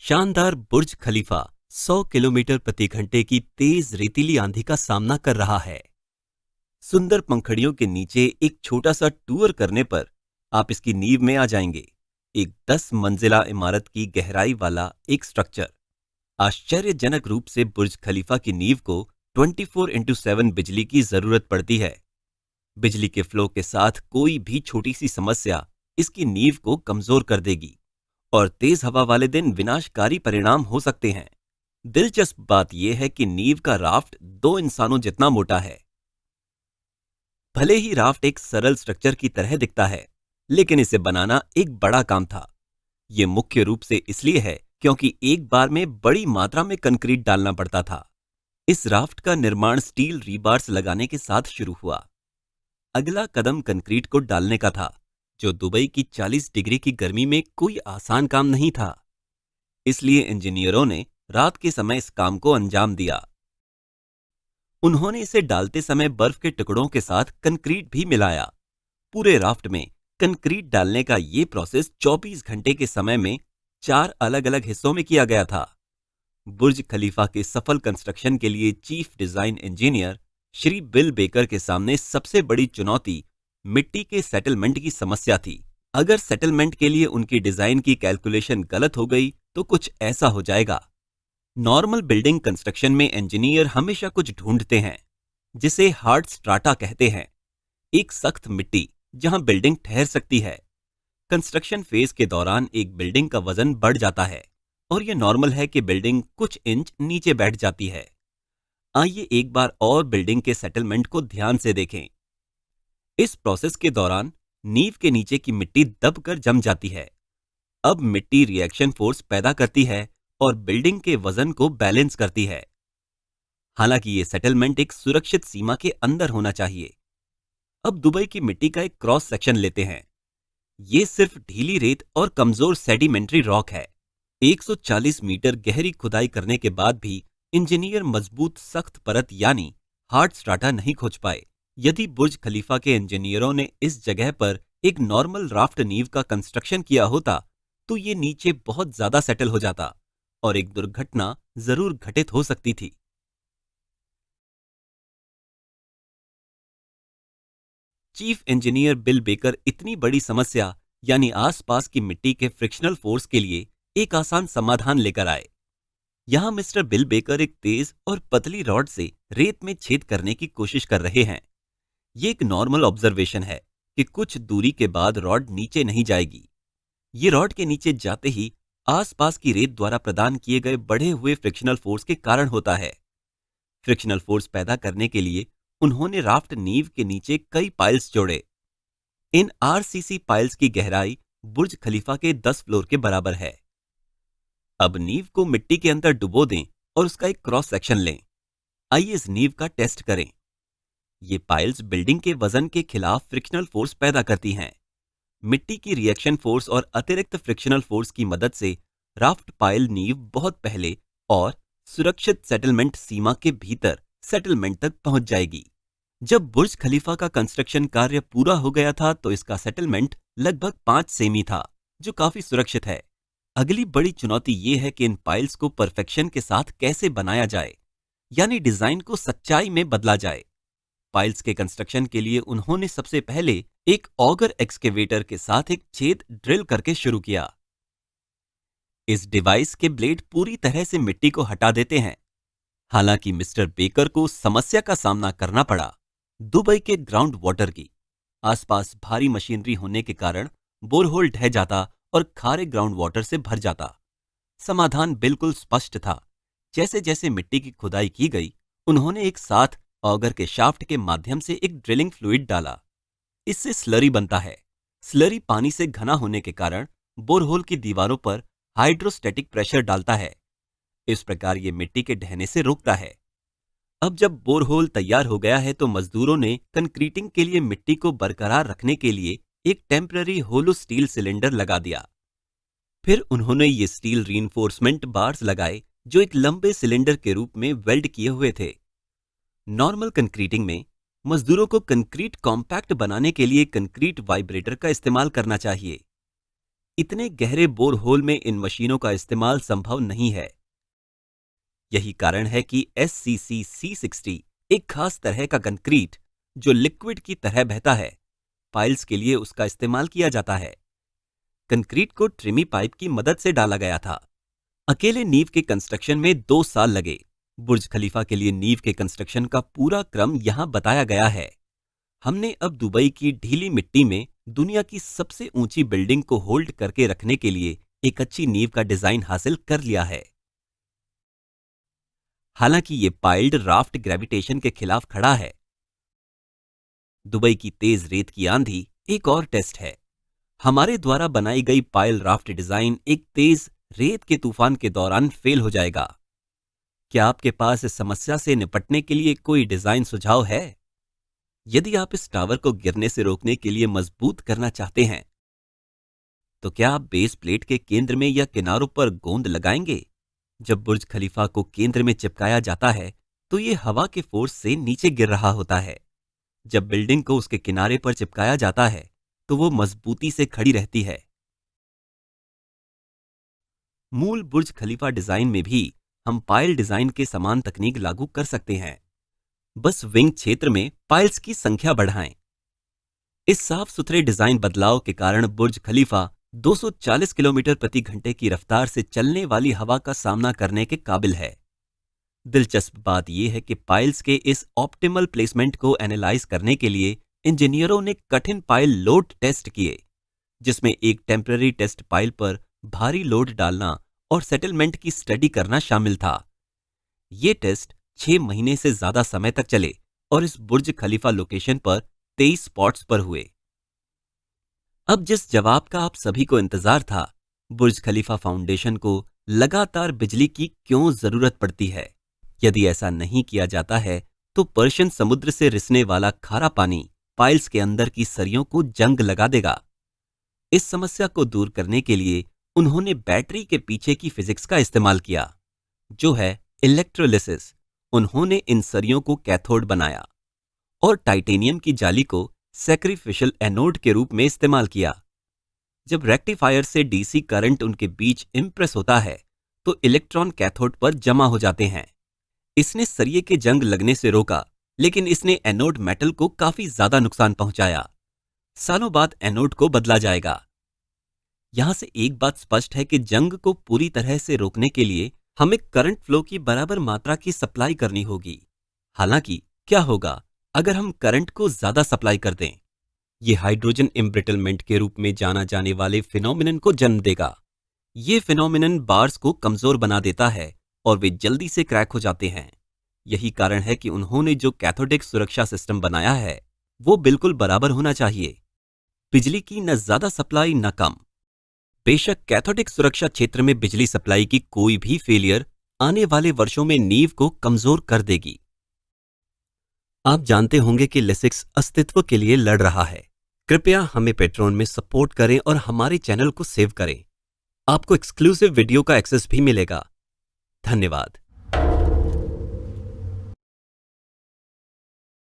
शानदार बुर्ज खलीफा 100 किलोमीटर प्रति घंटे की तेज रेतीली आंधी का सामना कर रहा है। सुंदर पंखड़ियों के नीचे एक छोटा सा टूर करने पर आप इसकी नींव में आ जाएंगे। एक 10 मंजिला इमारत की गहराई वाला एक स्ट्रक्चर। आश्चर्यजनक रूप से बुर्ज खलीफा की नींव को 24x7 बिजली की जरूरत पड़ती है। बिजली के फ्लो के साथ कोई भी छोटी सी समस्या इसकी नींव को कमजोर कर देगी और तेज हवा वाले दिन विनाशकारी परिणाम हो सकते हैं। दिलचस्प बात यह है कि नींव का राफ्ट 2 इंसानों जितना मोटा है। भले ही राफ्ट एक सरल स्ट्रक्चर की तरह दिखता है, लेकिन इसे बनाना एक बड़ा काम था। यह मुख्य रूप से इसलिए है क्योंकि एक बार में बड़ी मात्रा में कंक्रीट डालना पड़ता था। इस राफ्ट का निर्माण स्टील रीबार्स लगाने के साथ शुरू हुआ। अगला कदम कंक्रीट को डालने का था, जो दुबई की 40 डिग्री की गर्मी में कोई आसान काम नहीं था। इसलिए इंजीनियरों ने रात के समय इस काम को अंजाम दिया। उन्होंने इसे डालते समय बर्फ के टुकड़ों के साथ कंक्रीट भी मिलाया। पूरे राफ्ट में कंक्रीट डालने का यह प्रोसेस 24 घंटे के समय में 4 अलग अलग हिस्सों में किया गया था। बुर्ज खलीफा के सफल कंस्ट्रक्शन के लिए chief design engineer Shri bill baker के सामने सबसे बड़ी चुनौती मिट्टी के सेटलमेंट की समस्या थी। अगर सेटलमेंट के लिए उनकी डिजाइन की कैलकुलेशन गलत हो गई तो कुछ ऐसा हो जाएगा। नॉर्मल बिल्डिंग कंस्ट्रक्शन में इंजीनियर हमेशा कुछ ढूंढते हैं जिसे हार्ड स्ट्राटा कहते हैं, एक सख्त मिट्टी जहां बिल्डिंग ठहर सकती है। कंस्ट्रक्शन फेज के दौरान एक बिल्डिंग का वजन बढ़ जाता है और यह नॉर्मल है कि बिल्डिंग कुछ इंच नीचे बैठ जाती है। आइए एक बार और बिल्डिंग के सेटलमेंट को ध्यान से देखें। इस प्रोसेस के दौरान नींव के नीचे की मिट्टी दबकर जम जाती है। अब मिट्टी रिएक्शन फोर्स पैदा करती है और बिल्डिंग के वजन को बैलेंस करती है। हालांकि यह सेटलमेंट एक सुरक्षित सीमा के अंदर होना चाहिए। अब दुबई की मिट्टी का एक क्रॉस सेक्शन लेते हैं। यह सिर्फ ढीली रेत और कमजोर सेडिमेंट्री रॉक है। 140 मीटर गहरी खुदाई करने के बाद भी इंजीनियर मजबूत सख्त परत यानी हार्ड स्ट्राटा नहीं खोज पाए। यदि बुर्ज खलीफा के इंजीनियरों ने इस जगह पर एक नॉर्मल राफ्ट नींव का कंस्ट्रक्शन किया होता तो ये नीचे बहुत ज्यादा सेटल हो जाता और एक दुर्घटना जरूर घटित हो सकती थी। चीफ इंजीनियर बिल बेकर इतनी बड़ी समस्या यानी आसपास की मिट्टी के फ्रिक्शनल फोर्स के लिए एक आसान समाधान लेकर आए। यहां मिस्टर बिल बेकर एक तेज और पतली रॉड से रेत में छेद करने की कोशिश कर रहे हैं। ये एक नॉर्मल ऑब्जर्वेशन है कि कुछ दूरी के बाद रॉड नीचे नहीं जाएगी। ये रॉड के नीचे जाते ही आसपास की रेत द्वारा प्रदान किए गए बढ़े हुए फ्रिक्शनल फोर्स के कारण होता है। फ्रिक्शनल फोर्स पैदा करने के लिए उन्होंने राफ्ट नींव के नीचे कई पाइल्स जोड़े। इन आरसीसी पाइल्स की गहराई बुर्ज खलीफा के 10 फ्लोर के बराबर है। अब नींव को मिट्टी के अंदर डुबो दें और उसका एक क्रॉस सेक्शन लें। आइए इस नींव का टेस्ट करें। ये पाइल्स बिल्डिंग के वजन के खिलाफ फ्रिक्शनल फोर्स पैदा करती हैं। मिट्टी की रिएक्शन फोर्स और अतिरिक्त फ्रिक्शनल फोर्स की मदद से राफ्ट पाइल नींव बहुत पहले और सुरक्षित सेटलमेंट सीमा के भीतर सेटलमेंट तक पहुंच जाएगी। जब बुर्ज खलीफा का कंस्ट्रक्शन कार्य पूरा हो गया था तो इसका सेटलमेंट लगभग 5 सेमी था, जो काफी सुरक्षित है। अगली बड़ी चुनौती यह है कि इन पाइल्स को परफेक्शन के साथ कैसे बनाया जाए, यानी डिजाइन को सच्चाई में बदला जाए। पाइल्स के कंस्ट्रक्शन के लिए उन्होंने सबसे पहले एक ऑगर एक्सकेवेटर के साथ एक छेद ड्रिल करके शुरू किया। इस डिवाइस के ब्लेड पूरी तरह से मिट्टी को हटा देते हैं। हालांकि मिस्टर बेकर को समस्या का सामना करना पड़ा, दुबई के ग्राउंड वाटर की। आसपास भारी मशीनरी होने के कारण बोरहोल ढह जाता और खारे ग्राउंड वाटर से भर जाता। समाधान बिल्कुल स्पष्ट था। जैसे जैसे मिट्टी की खुदाई की गई, उन्होंने एक साथ ऑगर के शाफ्ट के माध्यम से एक ड्रिलिंग फ्लूइड डाला। इससे स्लरी बनता है। स्लरी पानी से घना होने के कारण बोरहोल की दीवारों पर हाइड्रोस्टैटिक प्रेशर डालता है। इस प्रकार ये मिट्टी के ढहने से रोकता है। अब जब बोरहोल तैयार हो गया है तो मजदूरों ने कंक्रीटिंग के लिए मिट्टी को बरकरार रखने के लिए एक टेम्पररी होलो स्टील सिलेंडर लगा दिया। फिर उन्होंने ये स्टील रीइंफोर्समेंट बार्स लगाए जो एक लंबे सिलेंडर के रूप में वेल्ड किए हुए थे। नॉर्मल कंक्रीटिंग में मजदूरों को कंक्रीट कॉम्पैक्ट बनाने के लिए कंक्रीट वाइब्रेटर का इस्तेमाल करना चाहिए। इतने गहरे बोरहोल में इन मशीनों का इस्तेमाल संभव नहीं है। यही कारण है कि SCC C60 एक खास तरह का कंक्रीट जो लिक्विड की तरह बहता है, पाइल्स के लिए उसका इस्तेमाल किया जाता है। कंक्रीट को ट्रिमी पाइप की मदद से डाला गया था। अकेले नींव के कंस्ट्रक्शन में 2 साल लगे। बुर्ज खलीफा के लिए नींव के कंस्ट्रक्शन का पूरा क्रम यहां बताया गया है। हमने अब दुबई की ढीली मिट्टी में दुनिया की सबसे ऊंची बिल्डिंग को होल्ड करके रखने के लिए एक अच्छी नींव का डिजाइन हासिल कर लिया है। हालांकि ये पाइल्ड राफ्ट ग्रेविटेशन के खिलाफ खड़ा है। दुबई की तेज रेत की आंधी एक और टेस्ट है। हमारे द्वारा बनाई गई पाइल राफ्ट डिजाइन एक तेज रेत के तूफान के दौरान फेल हो जाएगा। क्या आपके पास इस समस्या से निपटने के लिए कोई डिजाइन सुझाव है? यदि आप इस टावर को गिरने से रोकने के लिए मजबूत करना चाहते हैं, तो क्या आप बेस प्लेट के केंद्र में या किनारों पर गोंद लगाएंगे? जब बुर्ज खलीफा को केंद्र में चिपकाया जाता है, तो ये हवा के फोर्स से नीचे गिर रहा होता है। जब बिल्डिंग को उसके किनारे पर चिपकाया जाता है, तो वो मजबूती से खड़ी रहती है। मूल बुर्ज खलीफा डिजाइन में भी हम पाइल डिजाइन के समान तकनीक लागू कर सकते हैं। बस विंग क्षेत्र में पाइल्स की संख्या बढ़ाएं। इस साफ सुथरे डिजाइन बदलाव के कारण बुर्ज खलीफा 240 किलोमीटर प्रति घंटे की रफ्तार से चलने वाली हवा का सामना करने के काबिल है। दिलचस्प बात यह है कि पाइल्स के इस ऑप्टिमल प्लेसमेंट को एनालाइज करने के लिए इंजीनियरों ने कठिन पाइल लोड टेस्ट किए, जिसमें एक टेम्पररी टेस्ट पाइल पर भारी लोड डालना और सेटलमेंट की स्टडी करना शामिल था। ये टेस्ट 6 महीने से ज्यादा समय तक चले और इस बुर्ज खलीफा लोकेशन पर 23 स्पॉट्स पर हुए। अब जिस जवाब का आप सभी को इंतजार था, बुर्ज खलीफा फाउंडेशन को लगातार बिजली की क्यों जरूरत पड़ती है? यदि ऐसा नहीं किया जाता है, तो पर्शियन समुद्र से रिसने वाला खारा पानी पाइल्स के अंदर की सरियों को जंग लगा देगा। इस समस्या को दूर करने के लिए उन्होंने बैटरी के पीछे की फिजिक्स का इस्तेमाल किया, जो है इलेक्ट्रोलिसिस। उन्होंने इन सरियों को कैथोड बनाया और टाइटेनियम की जाली को सैक्रिफिशियल एनोड के रूप में इस्तेमाल किया। जब रेक्टिफायर से डीसी करंट उनके बीच इंप्रेस होता है, तो इलेक्ट्रॉन कैथोड पर जमा हो जाते हैं। इसने सरिये के जंग लगने से रोका, लेकिन इसने एनोड मेटल को काफी ज्यादा नुकसान पहुंचाया। सालों बाद एनोड को बदला जाएगा। यहां से एक बात स्पष्ट है कि जंग को पूरी तरह से रोकने के लिए हमें करंट फ्लो की बराबर मात्रा की सप्लाई करनी होगी। हालांकि क्या होगा अगर हम करंट को ज्यादा सप्लाई कर दें? ये हाइड्रोजन एम्ब्रिटलमेंट के रूप में जाना जाने वाले फिनोमिनन को जन्म देगा। ये फिनोमिनन बार्स को कमजोर बना देता है और वे जल्दी से क्रैक हो जाते हैं। यही कारण है कि उन्होंने जो कैथोडिक सुरक्षा सिस्टम बनाया है, वो बिल्कुल बराबर होना चाहिए। बिजली की न ज्यादा सप्लाई न कम। बेशक कैथोडिक सुरक्षा क्षेत्र में बिजली सप्लाई की कोई भी फेलियर आने वाले वर्षों में नींव को कमजोर कर देगी। आप जानते होंगे कि लेसिक्स अस्तित्व के लिए लड़ रहा है। कृपया हमें पेट्रोन में सपोर्ट करें और हमारे चैनल को सेव करें। आपको एक्सक्लूसिव वीडियो का एक्सेस भी मिलेगा। धन्यवाद।